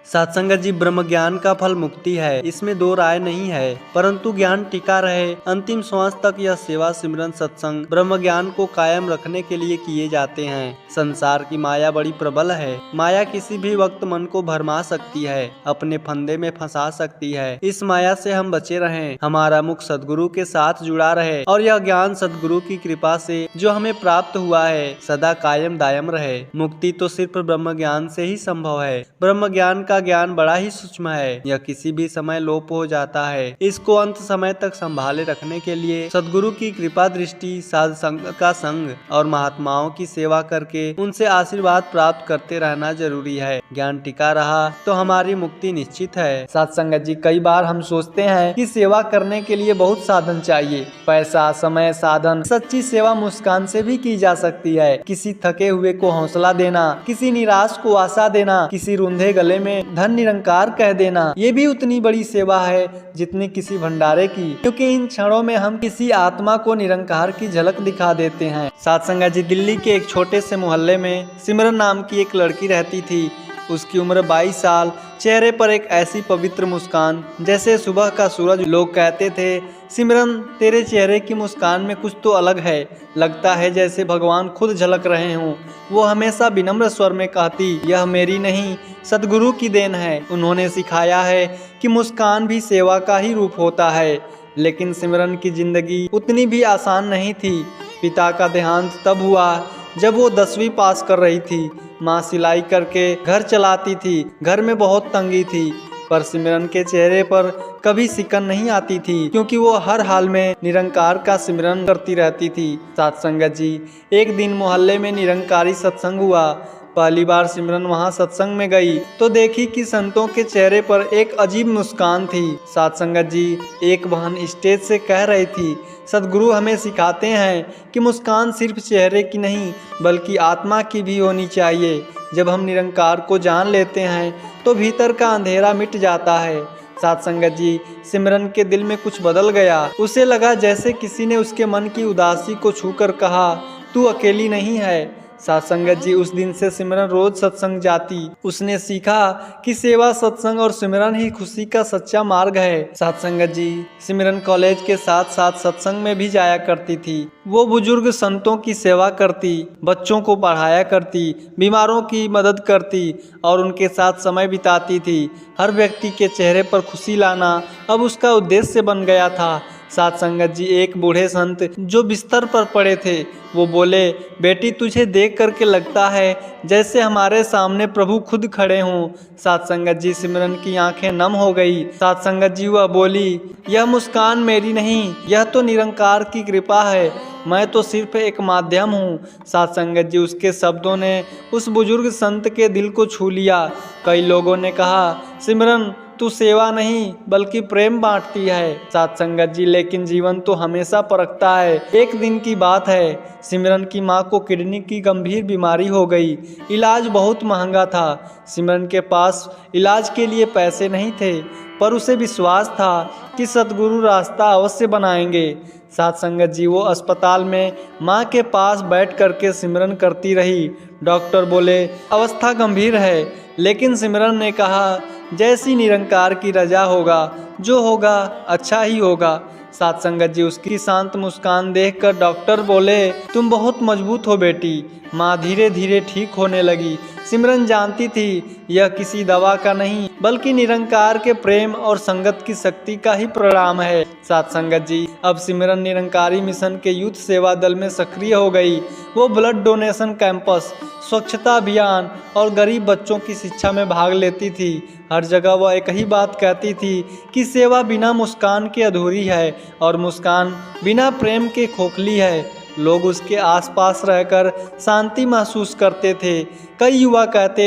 सत्संग जी, ब्रह्म ज्ञान का फल मुक्ति है, इसमें दो राय नहीं है। परंतु ज्ञान टिका रहे अंतिम श्वास तक यह सेवा सिमरन सत्संग ब्रह्म ज्ञान को कायम रखने के लिए किए जाते हैं। संसार की माया बड़ी प्रबल है। माया किसी भी वक्त मन को भरमा सकती है, अपने फंदे में फंसा सकती है। इस माया से हम बचे रहें, हमारा मुख सदगुरु के साथ जुड़ा रहे और यह ज्ञान सदगुरु की कृपा से जो हमें प्राप्त हुआ है सदा कायम दायम रहे। मुक्ति तो सिर्फ ब्रह्म ज्ञान से ही संभव है। ब्रह्म ज्ञान का ज्ञान बड़ा ही सूक्ष्म है, यह किसी भी समय लोप हो जाता है। इसको अंत समय तक संभाले रखने के लिए सदगुरु की कृपा दृष्टि, साध संग का संग और महात्माओं की सेवा करके उनसे आशीर्वाद प्राप्त करते रहना जरूरी है। ज्ञान टिका रहा तो हमारी मुक्ति निश्चित है। सत्संग जी, कई बार हम सोचते हैं कि सेवा करने के लिए बहुत साधन चाहिए, पैसा, समय, साधन। सच्ची सेवा मुस्कान से भी की जा सकती है। किसी थके हुए को हौसला देना, किसी निराश को आशा देना, किसी रूंधे गले में धन निरंकार कह देना, ये भी उतनी बड़ी सेवा है जितनी किसी भंडारे की, क्योंकि इन क्षणों में हम किसी आत्मा को निरंकार की झलक दिखा देते हैं। सत्संग जी, दिल्ली के एक छोटे से मोहल्ले में सिमरन नाम की एक लड़की रहती थी। उसकी उम्र 22 साल। चेहरे पर एक ऐसी पवित्र मुस्कान जैसे सुबह का सूरज। लोग कहते थे, सिमरन, तेरे चेहरे की मुस्कान में कुछ तो अलग है, लगता है जैसे भगवान खुद झलक रहे हों। वो हमेशा विनम्र स्वर में कहती, यह मेरी नहीं, सदगुरु की देन है। उन्होंने सिखाया है कि मुस्कान भी सेवा का ही रूप होता है। लेकिन सिमरन की जिंदगी उतनी भी आसान नहीं थी। पिता का देहांत तब हुआ जब वो 10वीं पास कर रही थी। माँ सिलाई करके घर चलाती थी। घर में बहुत तंगी थी, पर सिमरन के चेहरे पर कभी सिकन नहीं आती थी, क्योंकि वो हर हाल में निरंकार का सिमरन करती रहती थी। सत्संग जी, एक दिन मोहल्ले में निरंकारी सत्संग हुआ। पहली बार सिमरन वहाँ सत्संग में गई तो देखी कि संतों के चेहरे पर एक अजीब मुस्कान थी। सत्संग जी, एक बहन स्टेज से कह रही थी, सदगुरु हमें सिखाते हैं कि मुस्कान सिर्फ चेहरे की नहीं बल्कि आत्मा की भी होनी चाहिए। जब हम निरंकार को जान लेते हैं तो भीतर का अंधेरा मिट जाता है। सत्संग जी, सिमरन के दिल में कुछ बदल गया। उसे लगा जैसे किसी ने उसके मन की उदासी को छूकर कहा, तू अकेली नहीं है। सत्संग जी, उस दिन से सिमरन रोज सत्संग जाती। उसने सीखा कि सेवा, सत्संग और सिमरन ही खुशी का सच्चा मार्ग है। सत्संग जी, सिमरन कॉलेज के साथ साथ सत्संग में भी जाया करती थी। वो बुजुर्ग संतों की सेवा करती, बच्चों को पढ़ाया करती, बीमारों की मदद करती और उनके साथ समय बिताती थी। हर व्यक्ति के चेहरे पर खुशी लाना अब उसका उद्देश्य बन गया था। सत्संग जी, एक बूढ़े संत जो बिस्तर पर पड़े थे, वो बोले, बेटी, तुझे देख करके लगता है जैसे हमारे सामने प्रभु खुद खड़े हों। सत्संग जी, सिमरन की आंखें नम हो गई। सत्संग जी, वह बोली, यह मुस्कान मेरी नहीं, यह तो निरंकार की कृपा है, मैं तो सिर्फ एक माध्यम हूँ। सत्संग जी, उसके शब्दों ने उस बुजुर्ग संत के दिल को छू लिया। कई लोगों ने कहा, सिमरन, तू सेवा नहीं बल्कि प्रेम बांटती है। सत्संग जी, लेकिन जीवन तो हमेशा परखता है। एक दिन की बात है, सिमरन की माँ को किडनी की गंभीर बीमारी हो गई। इलाज बहुत महंगा था। सिमरन के पास इलाज के लिए पैसे नहीं थे, पर उसे विश्वास था कि सतगुरु रास्ता अवश्य बनाएंगे। सत्संग जी, वो अस्पताल में माँ के पास बैठ करके सिमरन करती रही। डॉक्टर बोले, अवस्था गंभीर है, लेकिन सिमरन ने कहा, जैसी निरंकार की रजा होगा, जो होगा अच्छा ही होगा। सत्संग जी, उसकी शांत मुस्कान देखकर डॉक्टर बोले, तुम बहुत मजबूत हो बेटी। माँ धीरे धीरे ठीक होने लगी। सिमरन जानती थी यह किसी दवा का नहीं बल्कि निरंकार के प्रेम और संगत की शक्ति का ही परिणाम है। सत्संग जी, अब सिमरन निरंकारी मिशन के यूथ सेवा दल में सक्रिय हो गई। वो ब्लड डोनेशन कैंपस, स्वच्छता अभियान और गरीब बच्चों की शिक्षा में भाग लेती थी। हर जगह वह एक ही बात कहती थी कि सेवा बिना मुस्कान के अधूरी है और मुस्कान बिना प्रेम के खोखली है। लोग उसके आसपास रहकर शांति महसूस करते थे। कई युवा कहते,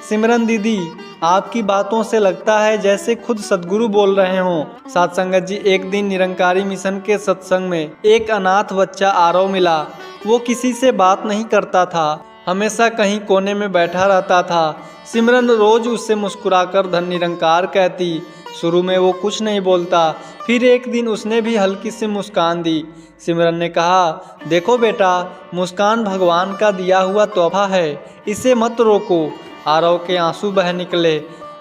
सिमरन दीदी, आपकी बातों से लगता है जैसे खुद सदगुरु बोल रहे हों। सत्संग जी, एक दिन निरंकारी मिशन के सत्संग में एक अनाथ बच्चा आरव मिला। वो किसी से बात नहीं करता था, हमेशा कहीं कोने में बैठा रहता था। सिमरन रोज उससे मुस्कुराकर धन निरंकार कहती। शुरू में वो कुछ नहीं बोलता, फिर एक दिन उसने भी हल्की सी मुस्कान दी। सिमरन ने कहा, देखो बेटा, मुस्कान भगवान का दिया हुआ तोहफा है, इसे मत रोको। आरव के आंसू बह निकले।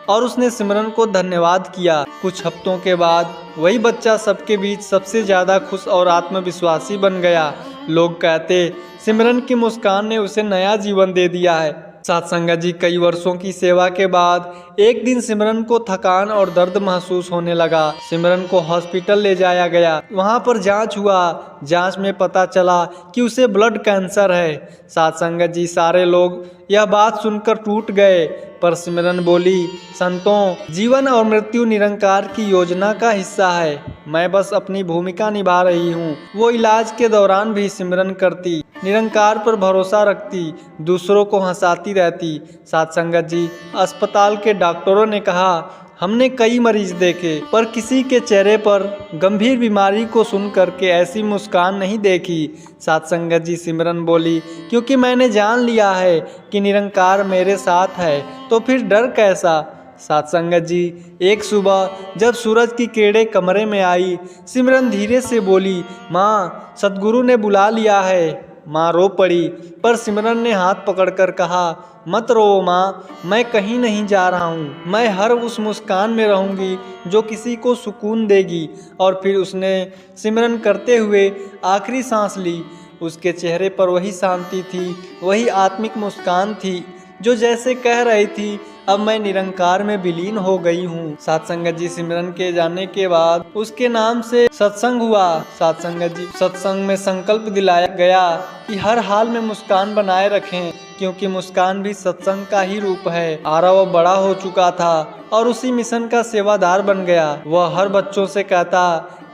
और उसने सिमरन को धन्यवाद किया। कुछ हफ्तों के बाद वही बच्चा सबके बीच सबसे ज़्यादा खुश और आत्मविश्वासी बन गया। लोग कहते सिमरन की मुस्कान ने उसे नया जीवन दे दिया है। सत्संगत जी, कई वर्षों की सेवा के बाद एक दिन सिमरन को थकान और दर्द महसूस होने लगा। सिमरन को हॉस्पिटल ले जाया गया। वहां पर जांच हुआ। जांच में पता चला कि उसे ब्लड कैंसर है। सत्संगत जी, सारे लोग यह बात सुनकर टूट गए, पर सिमरन बोली, संतों, जीवन और मृत्यु निरंकार की योजना का हिस्सा है। मैं बस अपनी भूमिका निभा रही हूँ। वो इलाज के दौरान भी सिमरन करती, निरंकार पर भरोसा रखती, दूसरों को हंसाती रहती। सत्संगत जी, अस्पताल के डॉक्टरों ने कहा, हमने कई मरीज देखे, पर किसी के चेहरे पर गंभीर बीमारी को सुन करके ऐसी मुस्कान नहीं देखी। सत्संगत जी, सिमरन बोली, क्योंकि मैंने जान लिया है कि निरंकार मेरे साथ है, तो फिर डर कैसा। सत्संगत जी, एक सुबह जब सूरज की किरणें कमरे में आई, सिमरन धीरे से बोली, माँ, सतगुरु ने बुला लिया है। माँ रो पड़ी, पर सिमरन ने हाथ पकड़कर कहा, मत रो माँ, मैं कहीं नहीं जा रहा हूँ। मैं हर उस मुस्कान में रहूँगी जो किसी को सुकून देगी। और फिर उसने सिमरन करते हुए आखिरी सांस ली। उसके चेहरे पर वही शांति थी, वही आत्मिक मुस्कान थी, जो जैसे कह रही थी, अब मैं निरंकार में विलीन हो गई हूँ। सत्संगत जी, सिमरन के जाने के बाद उसके नाम से सत्संग हुआ। सत्संगत जी, सत्संग में संकल्प दिलाया गया कि हर हाल में मुस्कान बनाए रखें, क्योंकि मुस्कान भी सत्संग का ही रूप है। आरव बड़ा हो चुका था और उसी मिशन का सेवादार बन गया। वह हर बच्चों से कहता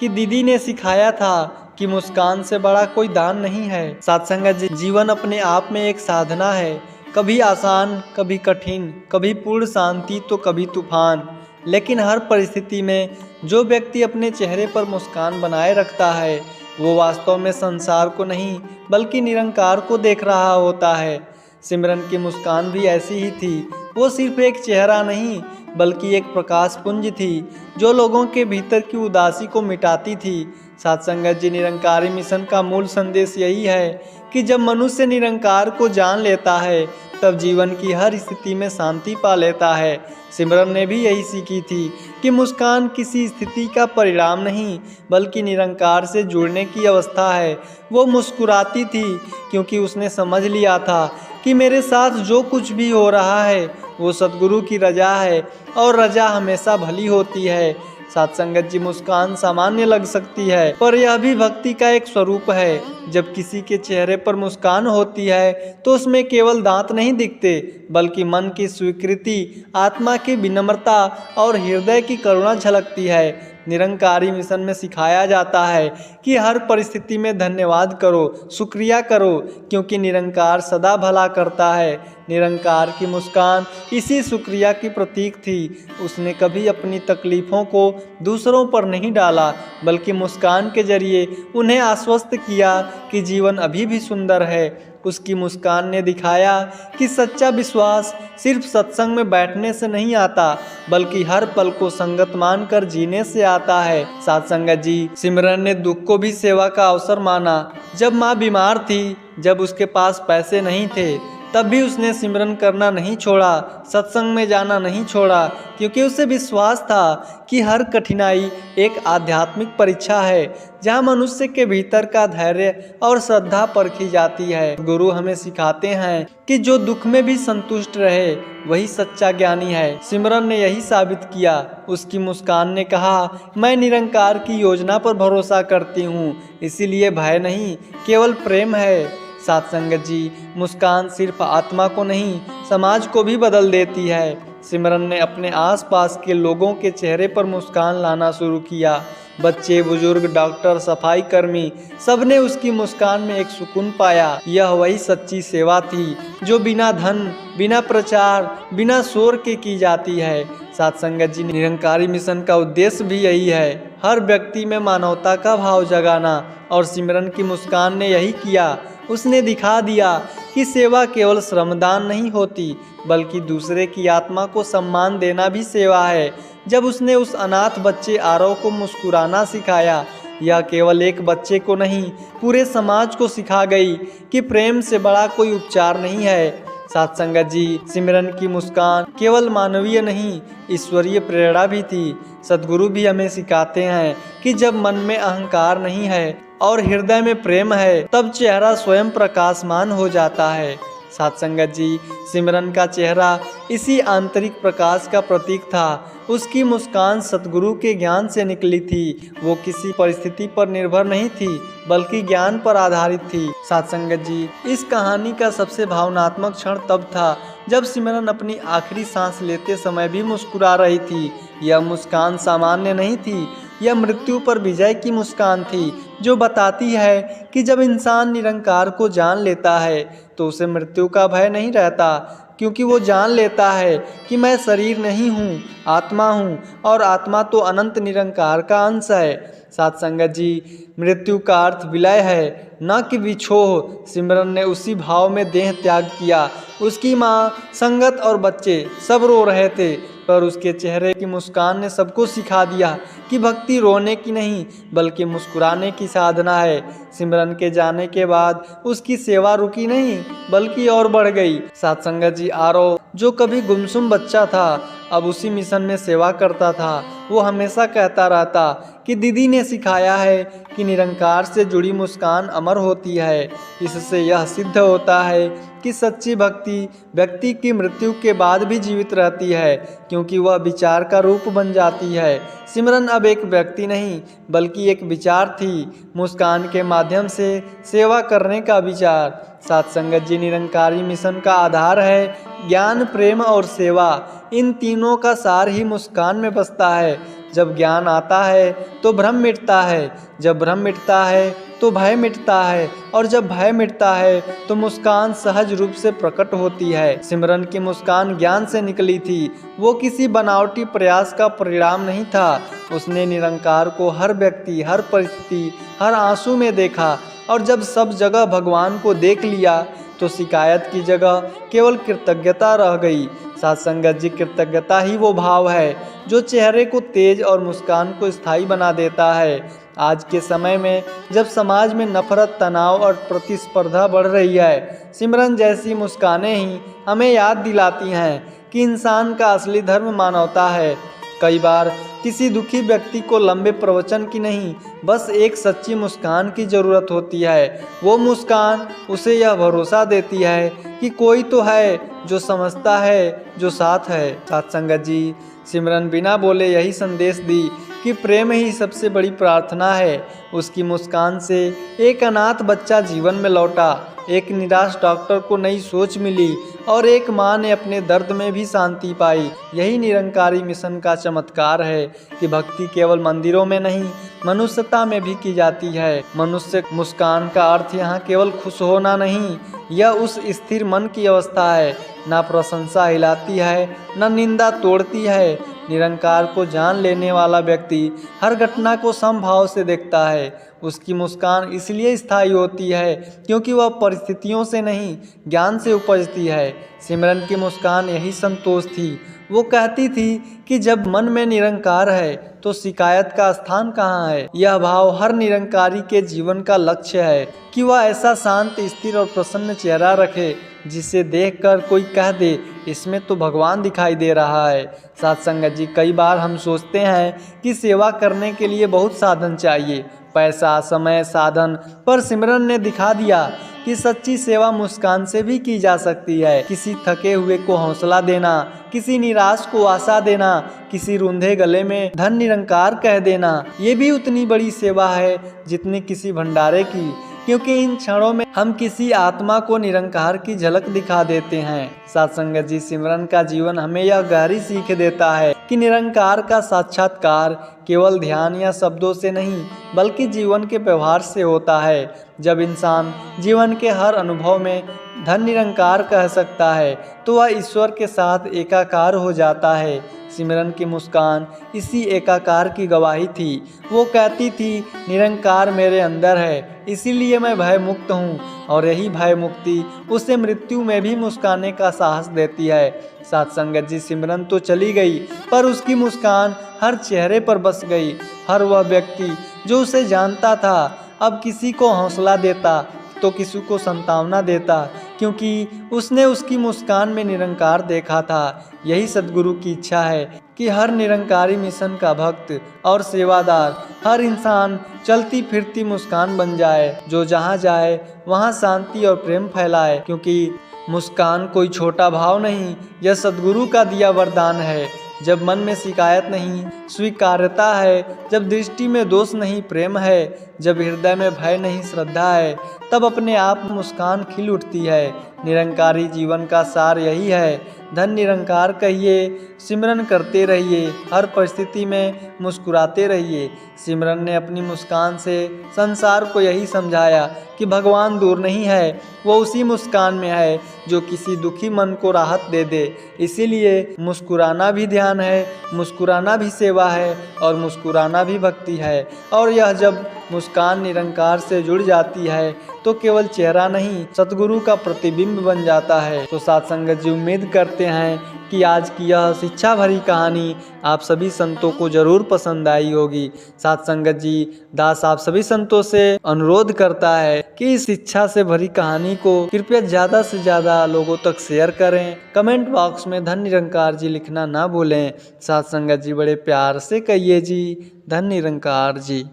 कि दीदी ने सिखाया था कि मुस्कान से बड़ा कोई दान नहीं है। सत्संगत जी, जीवन अपने आप में एक साधना है, कभी आसान, कभी कठिन, कभी पूर्ण शांति तो कभी तूफान। लेकिन हर परिस्थिति में जो व्यक्ति अपने चेहरे पर मुस्कान बनाए रखता है, वो वास्तव में संसार को नहीं बल्कि निरंकार को देख रहा होता है। सिमरन की मुस्कान भी ऐसी ही थी। वो सिर्फ एक चेहरा नहीं बल्कि एक प्रकाश पुंज थी, जो लोगों के भीतर की उदासी को मिटाती थी। सत्संगत जी, निरंकारी मिशन का मूल संदेश यही है कि जब मनुष्य निरंकार को जान लेता है, तब जीवन की हर स्थिति में शांति पा लेता है। सिमरन ने भी यही सीखी थी कि मुस्कान किसी स्थिति का परिणाम नहीं बल्कि निरंकार से जुड़ने की अवस्था है। वो मुस्कुराती थी क्योंकि उसने समझ लिया था कि मेरे साथ जो कुछ भी हो रहा है वो सतगुरु की रजा है, और रजा हमेशा भली होती है। सत्संगत जी, मुस्कान सामान्य लग सकती है, पर यह भी भक्ति का एक स्वरूप है। जब किसी के चेहरे पर मुस्कान होती है तो उसमें केवल दांत नहीं दिखते, बल्कि मन की स्वीकृति, आत्मा की विनम्रता और हृदय की करुणा झलकती है। निरंकारी मिशन में सिखाया जाता है कि हर परिस्थिति में धन्यवाद करो, शुक्रिया करो, क्योंकि निरंकार सदा भला करता है। निरंकार की मुस्कान इसी शुक्रिया की प्रतीक थी। उसने कभी अपनी तकलीफ़ों को दूसरों पर नहीं डाला, बल्कि मुस्कान के जरिए उन्हें आश्वस्त किया कि जीवन अभी भी सुंदर है। उसकी मुस्कान ने दिखाया कि सच्चा विश्वास सिर्फ सत्संग में बैठने से नहीं आता, बल्कि हर पल को संगत मानकर जीने से आता है। सत्संगत जी, सिमरन ने दुख को भी सेवा का अवसर माना। जब माँ बीमार थी, जब उसके पास पैसे नहीं थे, तब भी उसने सिमरन करना नहीं छोड़ा, सत्संग में जाना नहीं छोड़ा, क्योंकि उसे विश्वास था कि हर कठिनाई एक आध्यात्मिक परीक्षा है, जहाँ मनुष्य के भीतर का धैर्य और श्रद्धा परखी जाती है। गुरु हमें सिखाते हैं कि जो दुख में भी संतुष्ट रहे वही सच्चा ज्ञानी है। सिमरन ने यही साबित किया। उसकी मुस्कान ने कहा, मैं निरंकार की योजना पर भरोसा करती हूँ, इसीलिए भय नहीं, केवल प्रेम है। सत्संगत जी, मुस्कान सिर्फ आत्मा को नहीं, समाज को भी बदल देती है। सिमरन ने अपने आसपास के लोगों के चेहरे पर मुस्कान लाना शुरू किया। बच्चे, बुजुर्ग, डॉक्टर, सफाई कर्मी, सबने उसकी मुस्कान में एक सुकून पाया। यह वही सच्ची सेवा थी जो बिना धन, बिना प्रचार, बिना शोर के की जाती है। सत्संगत जी, निरंकारी मिशन का उद्देश्य भी यही है, हर व्यक्ति में मानवता का भाव जगाना, और सिमरन की मुस्कान ने यही किया। उसने दिखा दिया कि सेवा केवल श्रमदान नहीं होती, बल्कि दूसरे की आत्मा को सम्मान देना भी सेवा है। जब उसने उस अनाथ बच्चे आरव को मुस्कुराना सिखाया, यह केवल एक बच्चे को नहीं, पूरे समाज को सिखा गई कि प्रेम से बड़ा कोई उपचार नहीं है। साथ संगत जी, सिमरन की मुस्कान केवल मानवीय नहीं, ईश्वरीय प्रेरणा भी थी। सद्गुरु भी हमें सिखाते हैं कि जब मन में अहंकार नहीं है और हृदय में प्रेम है, तब चेहरा स्वयं प्रकाशमान हो जाता है। साथ संगत जी, सिमरन का चेहरा इसी आंतरिक प्रकाश का प्रतीक था। उसकी मुस्कान सतगुरु के ज्ञान से निकली थी। वो किसी परिस्थिति पर निर्भर नहीं थी, बल्कि ज्ञान पर आधारित थी। साथ संगत जी, इस कहानी का सबसे भावनात्मक क्षण तब था जब सिमरन अपनी आखिरी सांस लेते समय भी मुस्कुरा रही थी। यह मुस्कान सामान्य नहीं थी, यह मृत्यु पर विजय की मुस्कान थी, जो बताती है कि जब इंसान निरंकार को जान लेता है तो उसे मृत्यु का भय नहीं रहता, क्योंकि वो जान लेता है कि मैं शरीर नहीं हूँ, आत्मा हूँ, और आत्मा तो अनंत निरंकार का अंश है। साथ संगत जी, मृत्यु का अर्थ विलय है, न कि विछोह। सिमरन ने उसी भाव में देह त्याग किया। उसकी माँ, संगत और बच्चे सब रो रहे थे, पर उसके चेहरे की मुस्कान ने सबको सिखा दिया कि भक्ति रोने की नहीं, बल्कि मुस्कुराने की साधना है। सिमरन के जाने के बाद उसकी सेवा रुकी नहीं, बल्कि और बढ़ गई। साथ संगत जी, आरव, जो कभी गुमसुम बच्चा था, अब उसी मिशन में सेवा करता था। वो हमेशा कहता रहता कि दीदी ने सिखाया है कि निरंकार से जुड़ी मुस्कान अमर होती है। इससे यह सिद्ध होता है कि सच्ची भक्ति व्यक्ति की मृत्यु के बाद भी जीवित रहती है, क्योंकि वह विचार का रूप बन जाती है। सिमरन अब एक व्यक्ति नहीं, बल्कि एक विचार थी, मुस्कान के माध्यम से सेवा करने का विचार। साथ संगत जी, निरंकारी मिशन का आधार है ज्ञान, प्रेम और सेवा। इन तीनों का सार ही मुस्कान में बसता है। जब ज्ञान आता है तो भ्रम मिटता है, जब भ्रम मिटता है तो भय मिटता है, और जब भय मिटता है तो मुस्कान सहज रूप से प्रकट होती है। सिमरन की मुस्कान ज्ञान से निकली थी। वो किसी बनावटी प्रयास का परिणाम नहीं था। उसने निरंकार को हर व्यक्ति, हर परिस्थिति, हर आंसू में देखा, और जब सब जगह भगवान को देख लिया तो शिकायत की जगह केवल कृतज्ञता रह गई। साथ संगत जी, कृतज्ञता ही वो भाव है जो चेहरे को तेज और मुस्कान को स्थायी बना देता है। आज के समय में जब समाज में नफरत, तनाव और प्रतिस्पर्धा बढ़ रही है, सिमरन जैसी मुस्कानें ही हमें याद दिलाती हैं कि इंसान का असली धर्म मानवता है। कई बार किसी दुखी व्यक्ति को लंबे प्रवचन की नहीं, बस एक सच्ची मुस्कान की ज़रूरत होती है। वो मुस्कान उसे यह भरोसा देती है कि कोई तो है जो समझता है, जो साथ है। साथ संगत जी, सिमरन बिना बोले यही संदेश दी कि प्रेम ही सबसे बड़ी प्रार्थना है। उसकी मुस्कान से एक अनाथ बच्चा जीवन में लौटा, एक निराश डॉक्टर को नई सोच मिली, और एक माँ ने अपने दर्द में भी शांति पाई। यही निरंकारी मिशन का चमत्कार है कि भक्ति केवल मंदिरों में नहीं, मनुष्यता में भी की जाती है। मनुष्य मुस्कान का अर्थ यहाँ केवल खुश होना नहीं, यह उस स्थिर मन की अवस्था है, ना प्रशंसा हिलाती है, न निंदा तोड़ती है। निरंकार को जान लेने वाला व्यक्ति हर घटना को समभाव से देखता है। उसकी मुस्कान इसलिए स्थायी होती है क्योंकि वह परिस्थितियों से नहीं, ज्ञान से उपजती है। सिमरन की मुस्कान यही संतोष थी। वो कहती थी कि जब मन में निरंकार है तो शिकायत का स्थान कहाँ है। यह भाव हर निरंकारी के जीवन का लक्ष्य है कि वह ऐसा शांत, स्थिर और प्रसन्न चेहरा रखे जिसे देखकर कोई कह दे, इसमें तो भगवान दिखाई दे रहा है। साथ संगत जी, कई बार हम सोचते हैं कि सेवा करने के लिए बहुत साधन चाहिए, पैसा, समय, साधन, पर सिमरन ने दिखा दिया कि सच्ची सेवा मुस्कान से भी की जा सकती है। किसी थके हुए को हौसला देना, किसी निराश को आशा देना, किसी रूंधे गले में धन निरंकार कह देना, ये भी उतनी बड़ी सेवा है जितनी किसी भंडारे की, क्योंकि इन क्षणों में हम किसी आत्मा को निरंकार की झलक दिखा देते हैं। साथ संगत जी, सिमरन का जीवन हमें यह गहरी सीख देता है कि निरंकार का साक्षात्कार केवल ध्यान या शब्दों से नहीं, बल्कि जीवन के व्यवहार से होता है। जब इंसान जीवन के हर अनुभव में धन निरंकार कह सकता है तो वह ईश्वर के साथ एकाकार हो जाता है। सिमरन की मुस्कान इसी एकाकार की गवाही थी। वो कहती थी, निरंकार मेरे अंदर है, इसीलिए मैं भय मुक्त हूँ, और यही भय मुक्ति उसे मृत्यु में भी मुस्काने का साहस देती है। साथ संगत जी, सिमरन तो चली गई, पर उसकी मुस्कान हर चेहरे पर बस गई। हर वह व्यक्ति जो उसे जानता था अब किसी को हौसला देता तो किसी को संतावना देता। क्योंकि उसने उसकी मुस्कान में निरंकार देखा था। यही सद्गुरु की इच्छा है कि हर निरंकारी मिशन का भक्त और सेवादार, हर इंसान चलती फिरती मुस्कान बन जाए, जो जहाँ जाए वहाँ शांति और प्रेम फैलाए। क्योंकि मुस्कान कोई छोटा भाव नहीं, यह सद्गुरु का दिया वरदान है। जब मन में शिकायत नहीं, स्वीकार्यता है, जब दृष्टि में दोष नहीं, प्रेम है, जब हृदय में भय नहीं, श्रद्धा है, तब अपने आप मुस्कान खिल उठती है। निरंकारी जीवन का सार यही है। धन निरंकार कहिए, सिमरन करते रहिए, हर परिस्थिति में मुस्कुराते रहिए। सिमरन ने अपनी मुस्कान से संसार को यही समझाया कि भगवान दूर नहीं है, वो उसी मुस्कान में है जो किसी दुखी मन को राहत दे दे। इसीलिए मुस्कुराना भी ध्यान है, मुस्कुराना भी सेवा है और मुस्कुराना भी भक्ति है। और यह जब मुस्कान निरंकार से जुड़ जाती है तो केवल चेहरा नहीं, सतगुरु का प्रतिबिंब बन जाता है। तो साथ संगत जी, उम्मीद करते हैं कि आज की यह शिक्षा भरी कहानी आप सभी संतों को जरूर पसंद आई होगी। साथ संगत जी, दास आप सभी संतों से अनुरोध करता है कि इस शिक्षा से भरी कहानी को कृपया ज़्यादा से ज़्यादा लोगों तक शेयर करें। कमेंट बॉक्स में धन निरंकार जी लिखना ना भूलें। साथ संगत जी, बड़े प्यार से कहिए जी, धन निरंकार जी।